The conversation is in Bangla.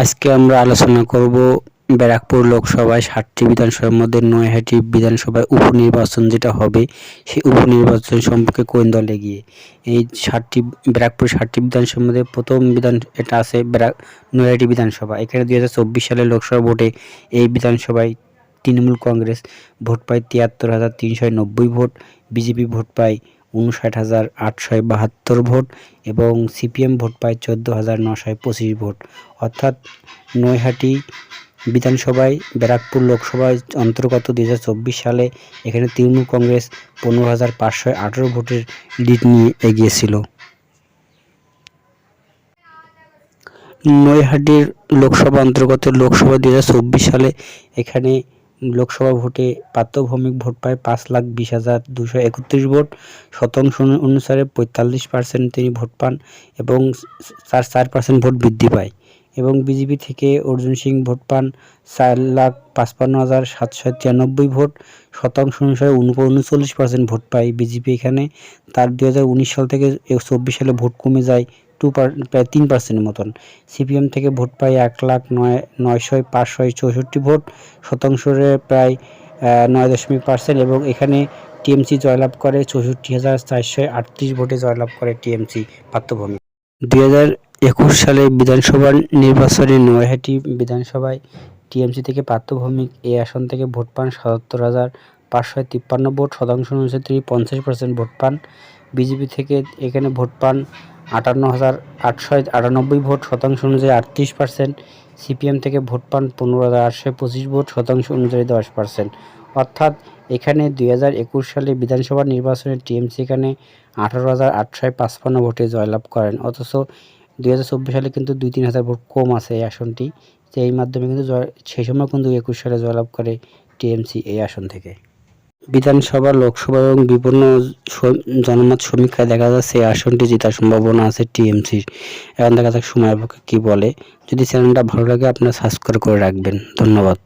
আজকে আমরা আলোচনা করব ব্যারাকপুর লোকসভায় 7টি বিধানসভার মধ্যে নৈহাটি বিধানসভায় উপনির্বাচন যেটা হবে সেই উপনির্বাচন সম্পর্কে কোন দলে গিয়ে এই 7টি বিধানসভার মধ্যে প্রথম বিধান এটা আছে নৈহাটি বিধানসভা। এখানে 2024 সালে লোকসভা ভোটে এই বিধানসভায় তৃণমূল কংগ্রেস ভোট পায় 73,390 ভোট, বিজেপি ভোট পায় 59,872 ভোট এবং সিপিএম ভোট পায় 14,925 ভোট। অর্থাৎ নৈহাটি বিধানসভায় ব্যারাকপুর লোকসভায় অন্তর্গত 2024 সালে এখানে তৃণমূল কংগ্রেস 15,518 ভোটের লিড নিয়ে এগিয়েছিল। নৈহাটির লোকসভা অন্তর্গত লোকসভা 2024 সালে এখানে লোকসভা ভোটে প্রাত্যভূমিক ভোট পায় 5,20,231 ভোট, শতাংশ অনুসারে 45% তিনি ভোট পান এবং 4% ভোট বৃদ্ধি পায় এবং বিজেপি থেকে অর্জুন সিং ভোট পান 4,55,793 ভোট, শতাংশ অনুসারে 39% ভোট পায় বিজেপি। এখানে তার 2019 সাল থেকে 24 সালে ভোট কমে যায় প্রায় 3% মতন। সিপিএম থেকে ভোট পায় 1,09,564 ভোট, শতাংশে প্রায় 9% এবং এখানে টিএমসি জয়লাভ করে 64,438 ভোটে জয়লাভ করে টিএমসি প্রাত্যভূমিক। 2021 সালে বিধানসভা নির্বাচনে নৈহাটি বিধানসভায় টিএমসি থেকে প্রাত্যভূমিক এই আসন থেকে ভোট পান 77,553 ভোট, শতাংশ অনুসারে তিনি 50% ভোট পান। বিজেপি থেকে এখানে ভোট পান 58,898 ভোট, শতাংশ অনুযায়ী 38%। সিপিএম থেকে ভোট পান 15,825 ভোট, শতাংশ অনুযায়ী 10%। অর্থাৎ এখানে 2021 সালে বিধানসভা নির্বাচনে টিএমসি এখানে 18,855 ভোটে জয়লাভ করেন। অথচ 2024 সালে কিন্তু 2-3 হাজার ভোট কম আছে এই আসনটি। তো এই মাধ্যমে কিন্তু সেই সময় কিন্তু 21 সালে জয়লাভ করে টিএমসি এই আসন থেকে। বিধানসভা, লোকসভা এবং বিভিন্ন জনমত সমীক্ষায় দেখা যাচ্ছে এই আসনটি জেতার সম্ভাবনা আছে টিএমসির। এখন দেখা যাক সময়ের পক্ষে কী বলে। যদি চ্যানেলটা ভালো লাগে আপনারা সাবস্ক্রাইব করে রাখবেন। ধন্যবাদ।